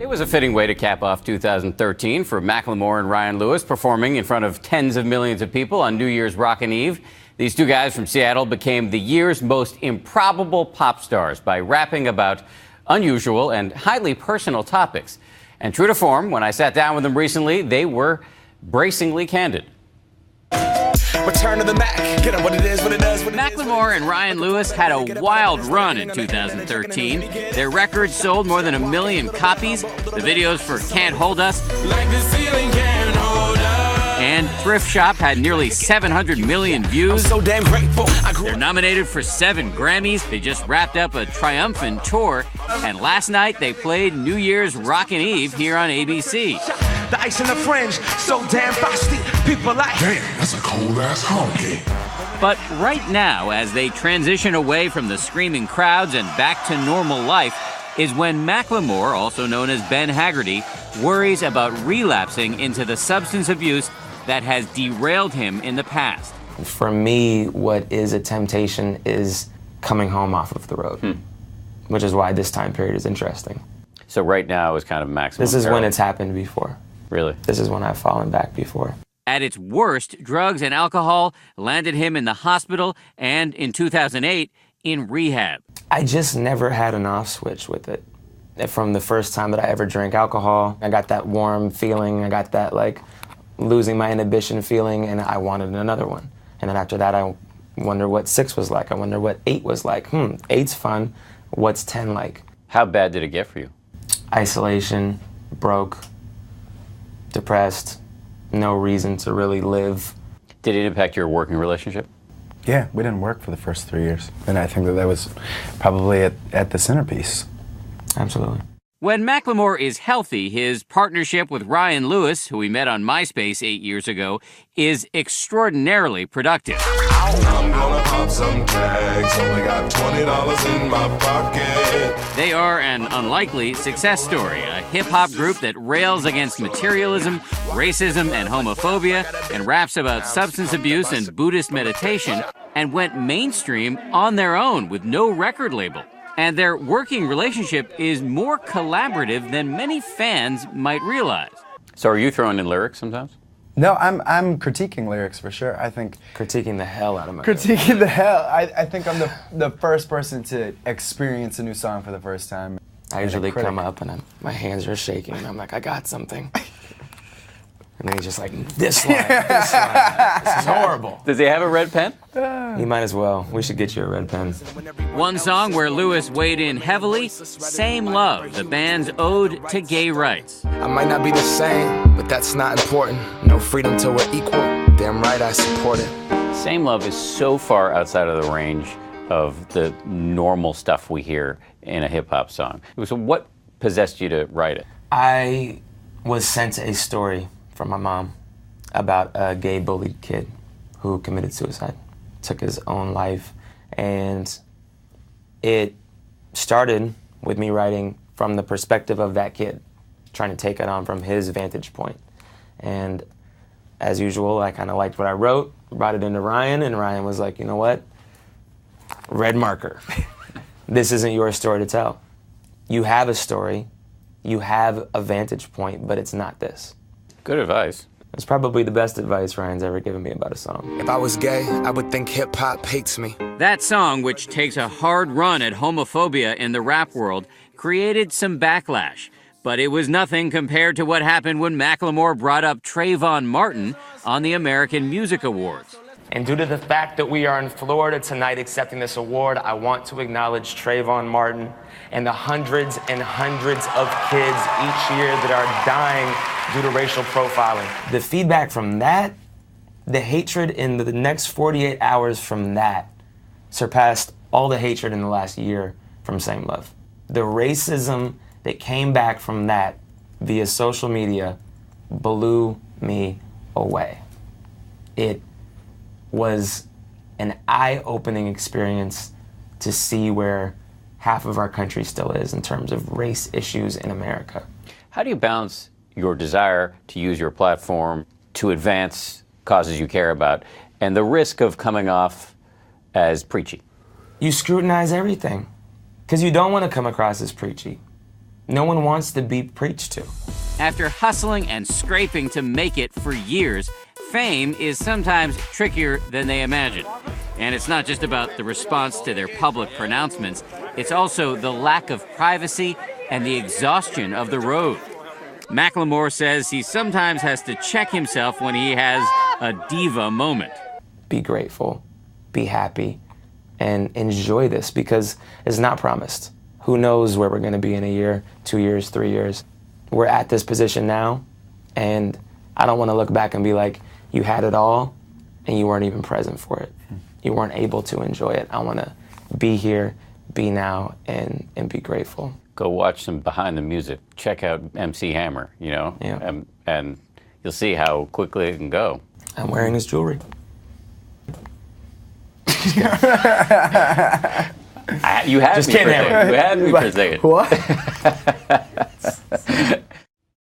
It was a fitting way to cap off 2013 for Macklemore and Ryan Lewis performing in front of tens of millions of people on New Year's Rockin' Eve. These two guys from Seattle became the year's most improbable pop stars by rapping about unusual and highly personal topics. And true to form, when I sat down with them recently, they were bracingly candid. Return to the Mac. Get up what it is, what it does, what it Macklemore and Ryan Lewis had a wild run in 2013. Their records sold more than 1 million copies. The videos for Can't Hold Us like the ceiling can't hold us. and Thrift Shop had nearly 700 million views. I'm so damn grateful. They're nominated for 7 Grammys. They just wrapped up a triumphant tour. And last night they played New Year's Rockin' Eve here on ABC. The ice in the fringe, so damn frosty. People like, damn, that's a cold-ass honky. But right now, as they transition away from the screaming crowds and back to normal life, is when Macklemore, also known as Ben Haggerty, worries about relapsing into the substance abuse that has derailed him in the past. For me, what is a temptation is coming home off of the road, which is why this time period is interesting. So right now is kind of maximum. This is peril. when it's happened before. Really? This is when I've fallen back before. At its worst, drugs and alcohol landed him in the hospital and, in 2008, in rehab. I just never had an off switch with it. From the first time that I ever drank alcohol, I got that warm feeling, I got that like losing my inhibition feeling, and I wanted another one. And then after that, I wonder what 6 was like. I wonder what 8 was like. 8's fun. What's 10 like? How bad did it get for you? Isolation, broke, depressed, no reason to really live. Did it impact your working relationship? Yeah, we didn't work for the first 3 years. And I think that was probably at the centerpiece. Absolutely. When Macklemore is healthy, his partnership with Ryan Lewis, who we met on MySpace 8 years ago, is extraordinarily productive. I'm gonna pop some tags, only got $20 in my pocket. They are an unlikely success story, a hip-hop group that rails against materialism, racism, and homophobia, and raps about substance abuse and Buddhist meditation, and went mainstream on their own with no record label. And their working relationship is more collaborative than many fans might realize. So are you throwing in lyrics sometimes? No, I'm critiquing lyrics for sure. I think Critiquing the hell out of my critiquing the hell. I think I'm the first person to experience a new song for the first time. I usually come up and my hands are shaking and I'm like, I got something. And then he's just like, this line, this is horrible. Does he have a red pen? You might as well. We should get you a red pen. One song where Lewis weighed in heavily, Same Love, the band's ode to gay rights. I might not be the same, but that's not important. No freedom till we're equal. Damn right I support it. Same Love is so far outside of the range of the normal stuff we hear in a hip-hop song. So what possessed you to write it? I was sent a story from my mom about a gay bullied kid who committed suicide, took his own life, and it started with me writing from the perspective of that kid, trying to take it on from his vantage point. And as usual, I kind of liked what I wrote, brought it into Ryan, and Ryan was like, you know what? Red marker. This isn't your story to tell. You have a story, you have a vantage point, but it's not this. Good advice. It's probably the best advice Ryan's ever given me about a song. If I was gay, I would think hip-hop hates me. That song, which takes a hard run at homophobia in the rap world, created some backlash. But it was nothing compared to what happened when Macklemore brought up Trayvon Martin on the American Music Awards. And due to the fact that we are in Florida tonight accepting this award, I want to acknowledge Trayvon Martin and the hundreds and hundreds of kids each year that are dying due to racial profiling. The feedback from that, the hatred in the next 48 hours from that, surpassed all the hatred in the last year from Same Love. The racism that came back from that via social media blew me away. It was an eye-opening experience to see where half of our country still is in terms of race issues in America. How do you balance your desire to use your platform to advance causes you care about and the risk of coming off as preachy? You scrutinize everything because you don't want to come across as preachy. No one wants to be preached to. After hustling and scraping to make it for years, fame is sometimes trickier than they imagine. And it's not just about the response to their public pronouncements, it's also the lack of privacy and the exhaustion of the road. Macklemore says he sometimes has to check himself when he has a diva moment. Be grateful, be happy, and enjoy this because it's not promised. Who knows where we're going to be in a year, 2 years, 3 years. We're at this position now, and I don't want to look back and be like, you had it all, and you weren't even present for it. You weren't able to enjoy it. I want to be here, be now, and be grateful. Go watch some behind the music. Check out MC Hammer, you know, Yeah. and you'll see how quickly it can go. I'm wearing his jewelry. You had Just me kidding, for a second. Hammer. You had me for a second. What?